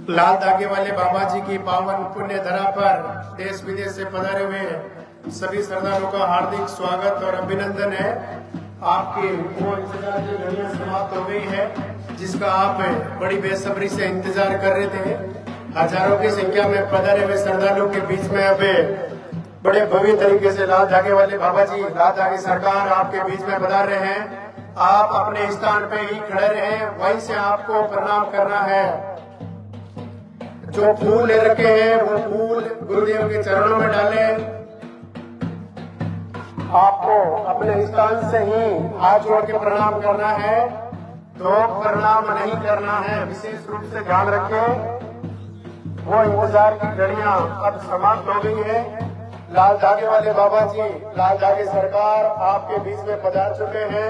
लाल धागे वाले बाबा जी की पावन पुण्य धरा पर देश विदेश से पधारे हुए सभी श्रद्धालुओं का हार्दिक स्वागत और अभिनंदन है। आपकी वो इंतजार की घड़ियां समाप्त हो गई है, जिसका आप बड़ी बेसब्री से इंतजार कर रहे थे। हजारों की संख्या में पधारे हुए श्रद्धालुओं के बीच में अब बड़े भव्य तरीके से लाल धागे वाले बाबा जी, लाल धागे सरकार आपके बीच में पधार रहे हैं। आप अपने स्थान पे ही खड़े रहे, वहीं से आपको प्रणाम करना है। जो फूल ले रखे हैं वो फूल गुरुदेव के चरणों में डालें। आपको अपने स्थान से ही हाथ जोड़ के प्रणाम करना है, तो प्रणाम नहीं करना है। विशेष रूप से ध्यान रखें। वो इंतजार की घड़ियां अब समाप्त हो गई है। लाल धागे वाले बाबा जी, लाल धागे सरकार आपके बीच में पधार चुके हैं।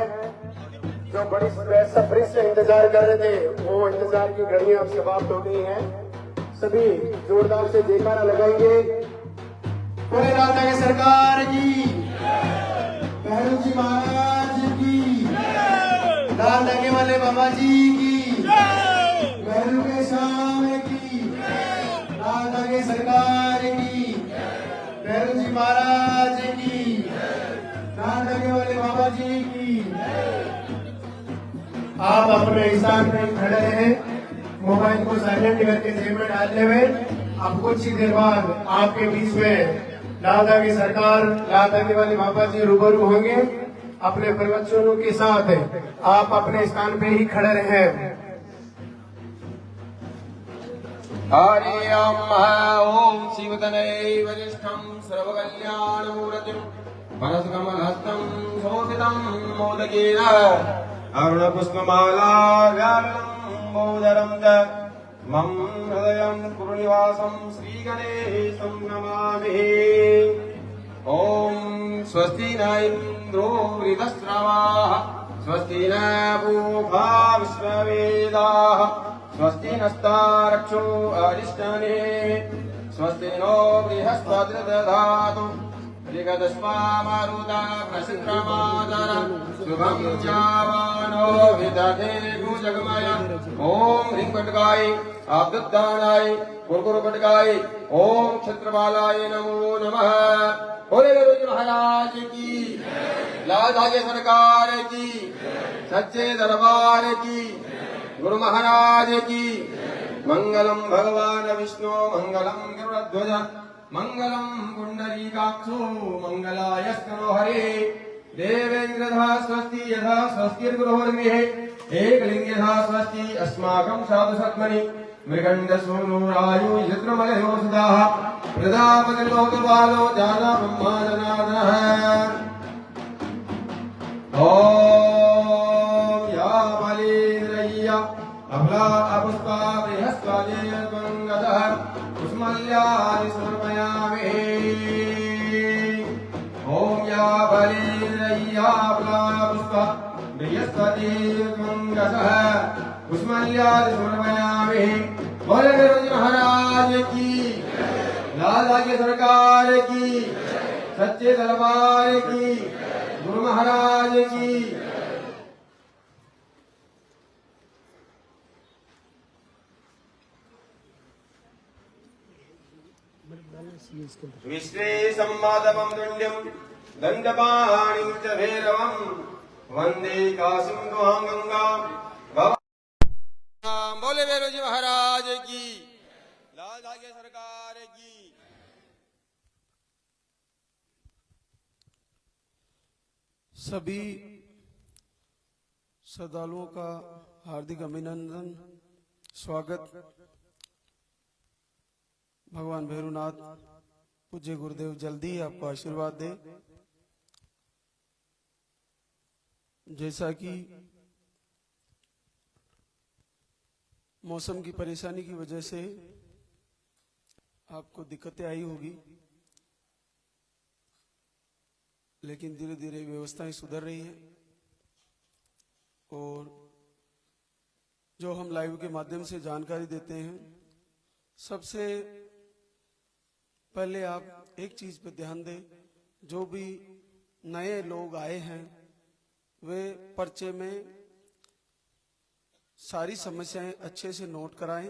जो बड़ी बेसब्री से इंतजार कर रहे थे, वो इंतजार की घड़ियां अब समाप्त हो गई हैं। सभी जोरदार से जयकारा लगाएंगे। पूरे लाल धागे सरकार की, भैरव जी महाराज की, लाल धागे वाले बाबा जी की, भैरव के श्याम की, लाल धागे सरकार की, भैरव जी महाराज की, लाल धागे वाले बाबा जी की। आप अपने स्थान पे खड़े रहे, मोबाइल को साइलेंट करके जेब में डाल ले। अब कुछ ही देर बाद आपके बीच में लाल धागे सरकार, लाल धागे वाले बाबा जी रूबरू होंगे अपने प्रवचनों के साथ। आप अपने स्थान पे ही खड़े रहे। हरि ओम शिवतनये वरिष्ठं सर्वकल्याणमूर्तिं मनस्कमलहस्तं शोभितं मोदकेन अरुणपुष्पमाला व्यालम्बोदरं च मम हृदयं कुरुनिवासं श्रीगणेशं नमामि। ॐ स्वस्ति न इन्द्रो वृतश्रवाः स्वस्ति न पूषा विश्ववेदाः स्वस्ति नस्तारक्षो अरिष्टने स्वस्ति नो बृहस्पतिर्दधातु ऋगदस्मामारुता प्रसिद्धमादर शुभं जावानो विदधे भुजगमय। ओम ह्रीं पटकाय आपदुत्थानाय कुरकुरपटकाय ओम क्षत्रबालाय नमो नमः। बोले गुरुजी महाराज की, लाल धागे सरकार की, सच्चे दरबार की, गुरु महाराज की। मंगलम भगवान विष्णु मंगलम गरुड़ध्वज मंगलम पुंडरीकाक्षो मंगलायस्तनो हरे। देवेन्द्रधा स्वस्ति यथा स्वस्तिर्गुरुर्मिः एकलिंग यथा स्वस्ति अस्माकं साधु सत्मनि मृगंड सोनुरायु यत्रमलयो सुदाः प्रदापतिर्लोकपालो जाना ब्रह्माजनादः। ओम या बलिन्द्रय्या अबला अपुष्पा बृहस्पतिर्मङ्गलः कुसुमल्यादि समर्पयामि। ओम या बलिन्द्रय्या अबला अपुष्पा बृहस्पतिर्मङ्गलः कुसुमल्यादि समर्पयामि। बोले गुरुजी महाराज की, लाल धागे सरकार की, सच्चे दरबार की, गुरु महाराज की। विश्वे सम्मादवं दुण्ड्यं दण्डपाणिं च भैरवं वन्दे काशीं गुहां गंगां। बोले भैरवजी महाराज की, लाल धागे सरकार की। सभी श्रद्धालुओं का हार्दिक अभिनंदन, स्वागत। भगवान भैरवनाथ पूज्य गुरुदेव जल्दी ही आपको आशीर्वाद दे। जैसा कि मौसम की परेशानी की वजह से आपको दिक्कतें आई होगी, लेकिन धीरे धीरे व्यवस्थाएं सुधर रही है। और जो हम लाइव के माध्यम से जानकारी देते हैं, सबसे पहले आप एक चीज पे ध्यान दें, जो भी नए लोग आए हैं वे पर्चे में सारी समस्याएं अच्छे से नोट कराएं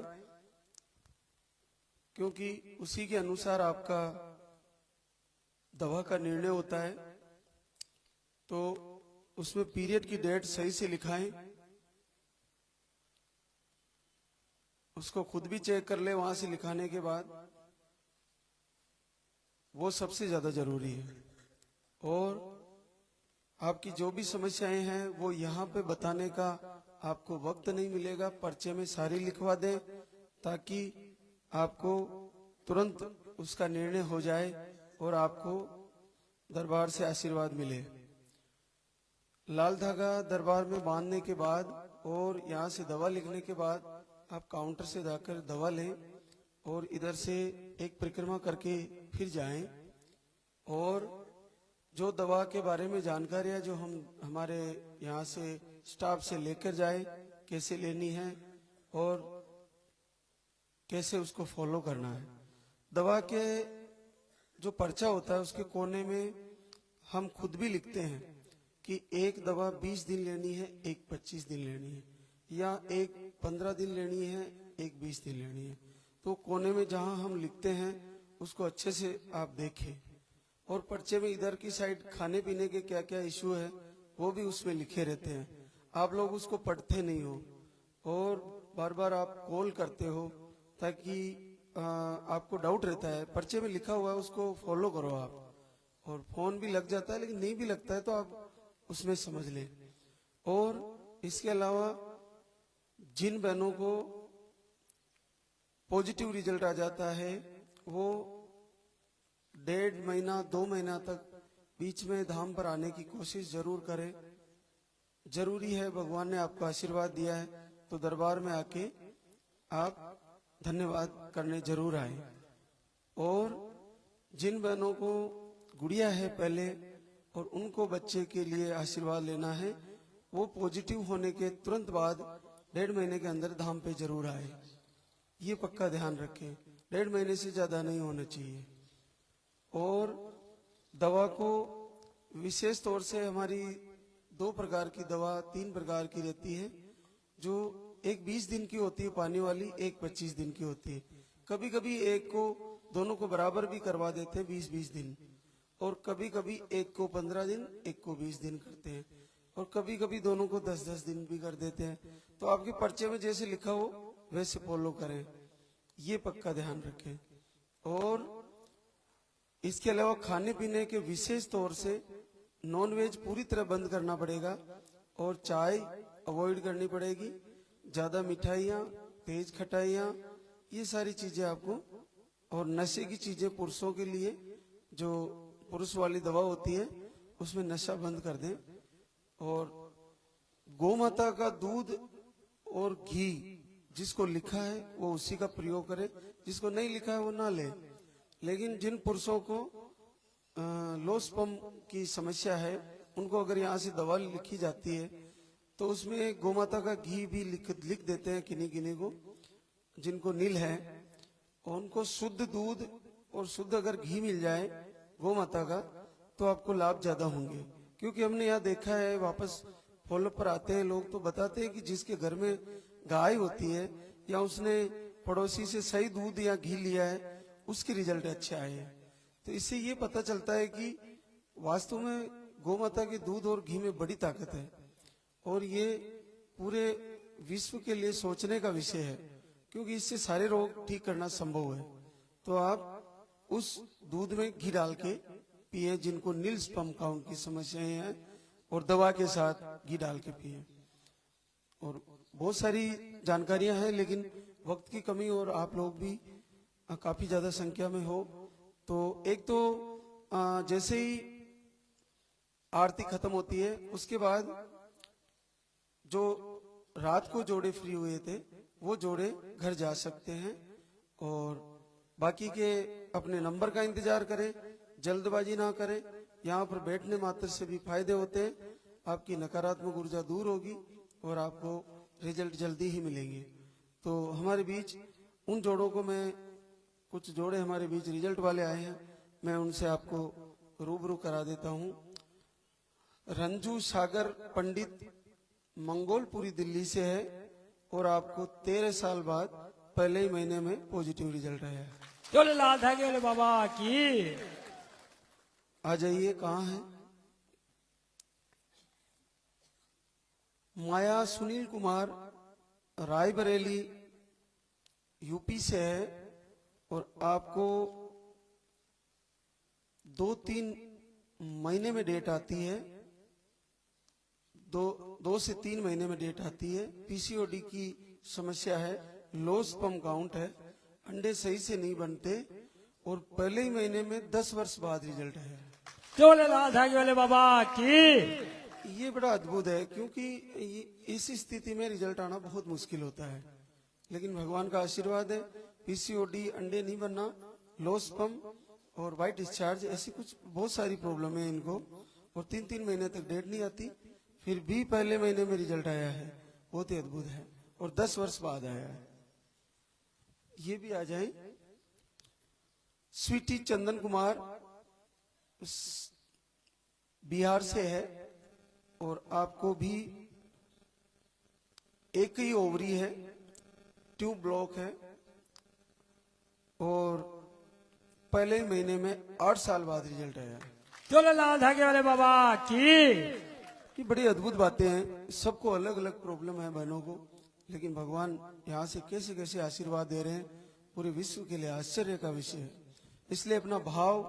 क्योंकि उसी के अनुसार आपका दवा का निर्णय होता है। तो उसमें पीरियड की डेट सही से लिखाएं, उसको खुद भी चेक कर ले वहां से लिखाने के बाद, वो सबसे ज्यादा जरूरी है। और आपकी जो भी समस्याएं हैं वो यहाँ पे बताने का आपको वक्त नहीं मिलेगा, पर्चे में सारी लिखवा दें ताकि आपको तुरंत उसका निर्णय हो जाए और आपको दरबार से आशीर्वाद मिले। लाल धागा दरबार में बांधने के बाद और यहाँ से दवा लिखने के बाद आप काउंटर से जाकर दवा लें और इधर से एक परिक्रमा करके फिर जाएं। और जो दवा के बारे में जानकारियां जो हम हमारे यहाँ से स्टाफ से लेकर जाए, कैसे लेनी है और कैसे उसको फॉलो करना है। दवा के जो पर्चा होता है उसके कोने में हम खुद भी लिखते हैं कि एक दवा 20 दिन लेनी है, एक 25 दिन लेनी है, या एक 15 दिन लेनी है, एक 20 दिन लेनी है। तो कोने में जहां हम लिखते हैं उसको अच्छे से आप देखें। और पर्चे में इधर की साइड खाने पीने के क्या क्या इश्यू है वो भी उसमें लिखे रहते हैं। आप लोग उसको पढ़ते नहीं हो और बार बार आप कॉल करते हो ताकि आपको डाउट रहता है। पर्चे में लिखा हुआ है उसको फॉलो करो आप। और फोन भी लग जाता है, लेकिन नहीं भी लगता है तो आप उसमें समझ लें। और इसके अलावा जिन बहनों को पॉजिटिव रिजल्ट आ जाता है वो 1.5 महीना 2 महीना तक बीच में धाम पर आने की कोशिश जरूर करें। जरूरी है, भगवान ने आपको आशीर्वाद दिया है तो दरबार में आके आप धन्यवाद करने जरूर आए। और जिन बहनों को गुड़िया है पहले और उनको बच्चे के लिए आशीर्वाद लेना है, वो पॉजिटिव होने के तुरंत बाद 1.5 महीने के अंदर धाम पे जरूर आए। ये पक्का ध्यान रखें, 1.5 महीने से ज्यादा नहीं होना चाहिए। और दवा को विशेष तौर से हमारी 2 प्रकार की दवा 3 प्रकार की रहती है, जो एक 20 दिन की होती है पानी वाली, एक 25 दिन की होती है। कभी कभी एक को दोनों को बराबर भी करवा देते हैं 20-20 दिन, और कभी कभी एक को 15 दिन एक को 20 दिन करते हैं, और कभी कभी दोनों को 10-10 दिन भी कर देते हैं। तो आपके पर्चे में जैसे लिखा हो वैसे फॉलो करें, ये पक्का ध्यान रखें। और इसके अलावा खाने पीने के विशेष तौर से नॉनवेज पूरी तरह बंद करना पड़ेगा और चाय अवॉइड करनी पड़ेगी। ज्यादा मिठाइयाँ, तेज खटाइयाँ, ये सारी चीजें आपको, और नशे की चीजें पुरुषों के लिए जो पुरुष वाली दवा होती है उसमें नशा बंद कर दें। और गौ माता का दूध और घी जिसको लिखा है वो उसी का प्रयोग करे, जिसको नहीं लिखा है वो ना ले। लेकिन जिन पुरुषों को लो स्पर्म की समस्या है उनको अगर यहाँ से दवा लिखी जाती है तो उसमें गौ माता का घी भी लिख देते हैं किन्हीं को, जिनको नील है। और उनको शुद्ध दूध और शुद्ध अगर घी मिल जाए गौ माता का तो आपको लाभ ज्यादा होंगे। क्योंकि हमने यहाँ देखा है, वापस फॉलो पर आते हैं लोग तो बताते हैं कि जिसके घर में गाय होती है या उसने पड़ोसी से सही दूध या घी लिया है उसके रिजल्ट अच्छे आए हैं। तो इससे ये पता चलता है कि वास्तव में गौ माता के दूध और घी में बड़ी ताकत है, और ये पूरे विश्व के लिए सोचने का विषय है, क्योंकि इससे सारे रोग ठीक करना संभव है। तो आप उस दूध में घी डाल के पिए जिनको नील स्पर्म काउंट की समस्याएं हैं, और दवा के साथ घी डाल के पिए। और बहुत सारी जानकारियां हैं, लेकिन वक्त की कमी और आप लोग भी काफी ज्यादा संख्या में हो, तो एक तो जैसे ही आरती खत्म होती है उसके बाद जो रात को जोड़े फ्री हुए थे वो जोड़े घर जा सकते हैं। और बाकी के अपने नंबर का इंतजार करें, जल्दबाजी ना करें। यहाँ पर बैठने मात्र से भी फायदे होते हैं, आपकी नकारात्मक ऊर्जा दूर होगी और आपको रिजल्ट जल्दी ही मिलेंगे। तो हमारे बीच उन जोड़ों को, मैं कुछ जोड़े हमारे बीच रिजल्ट वाले आए हैं, मैं उनसे आपको रूबरू करा देता हूँ। रंजू सागर पंडित मंगोलपुरी दिल्ली से है और आपको 13 साल बाद पहले ही महीने में पॉजिटिव रिजल्ट आया है। चोले लाल धागे वाले बाबा की। आ जाइए, कहाँ है माया सुनील कुमार, रायबरेली यूपी से है और आपको 2-3 महीने में डेट आती है, 2 से 3 महीने में डेट आती है। पीसीओडी की समस्या है, लो स्पर्म काउंट है, अंडे सही से नहीं बनते और पहले ही महीने में 10 वर्ष बाद रिजल्ट है। चोले लाल धागे वाले बाबा की। ये बड़ा अद्भुत है, क्योंकि इस स्थिति में रिजल्ट आना बहुत मुश्किल होता है, लेकिन भगवान का आशीर्वाद है। पीसीओडी, अंडे नहीं बनना, लो स्पर्म और वाइट डिस्चार्ज, ऐसी कुछ बहुत सारी प्रॉब्लम है इनको और 3-3 महीने तक डेट नहीं आती, फिर भी पहले महीने में रिजल्ट आया है। बहुत ही अद्भुत है और 10 वर्ष बाद आया है। ये भी आ जाए। स्वीटी चंदन कुमार बिहार से है और आपको भी एक ही ओवरी है, ट्यूब ब्लॉक है और पहले ही महीने में 8 साल बाद रिजल्ट आया है। चोले लाल धागे वाले बाबा की। ये बड़ी अद्भुत बातें हैं। सबको अलग अलग प्रॉब्लम है बहनों को, लेकिन भगवान यहाँ से कैसे कैसे आशीर्वाद दे रहे हैं, पूरे विश्व के लिए आश्चर्य का विषय है। इसलिए अपना भाव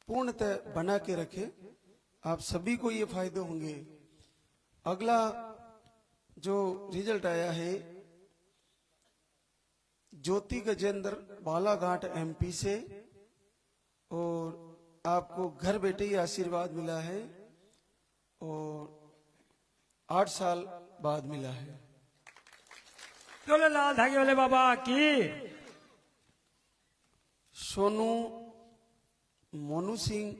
पूर्णतः बना के रखे, आप सभी को ये फायदे होंगे। अगला जो रिजल्ट आया है, ज्योति गजेंद्र, बालाघाट एमपी से, और आपको घर बैठे ही आशीर्वाद मिला है और 8 साल बाद मिला है। चोले लाल धागे वाले बाबा की। सोनू मोनू सिंह,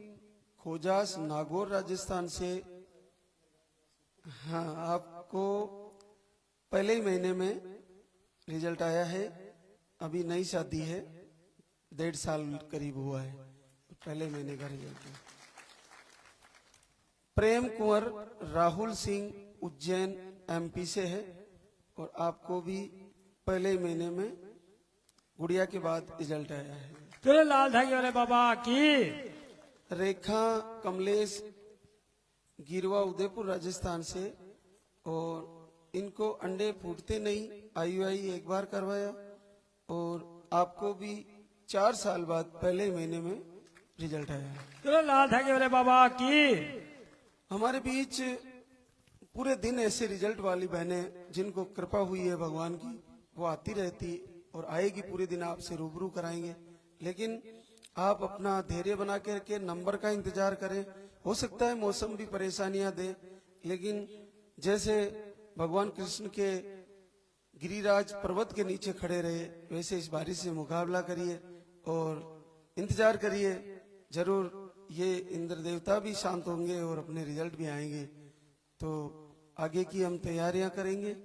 खोजास, नागौर, राजस्थान से। हाँ, आपको पहले ही महीने में रिजल्ट आया है। अभी नई शादी है, 1.5 साल करीब हुआ है, पहले महीने का रिजल्ट है। प्रेम कुंवर राहुल सिंह, उज्जैन एमपी से है और आपको भी पहले ही महीने में गुड़िया के बाद रिजल्ट आया है। चोले लाल धागे वाले बाबा की। रेखा कमलेश, गिरवा, उदयपुर, राजस्थान से, और इनको अंडे फूटते नहीं, IUI एक बार करवाया और आपको भी 4 साल बाद पहले महीने में रिजल्ट आया है। चोले लाल धागे वाले बाबा की। हमारे बीच पूरे दिन ऐसे रिजल्ट वाली बहनें जिनको कृपा हुई है भगवान की, वो आती रहती और आएगी, पूरे दिन आपसे रूबरू कराएंगे। लेकिन आप अपना धैर्य बना के रखें, नंबर का इंतजार करें। हो सकता है मौसम भी परेशानियां दे, लेकिन जैसे भगवान कृष्ण के गिरिराज पर्वत के नीचे खड़े रहे, वैसे इस बारिश से मुकाबला करिए और इंतजार करिए। जरूर ये इंद्र देवता भी शांत होंगे और अपने रिजल्ट भी आएंगे। तो आगे की हम तैयारियां करेंगे।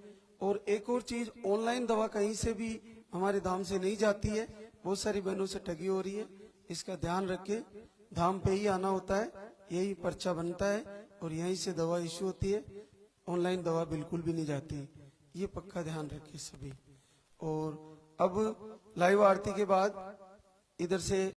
और एक और चीज, ऑनलाइन दवा कहीं से भी हमारे धाम से नहीं जाती है, बहुत सारी बहनों से ठगी हो रही है, इसका ध्यान रखें। धाम पे ही आना होता है, यही पर्चा बनता है और यहीं से दवा इश्यू होती है। ऑनलाइन दवा बिल्कुल भी नहीं जाती, ये पक्का ध्यान रखें सभी। और अब लाइव आरती के बाद इधर से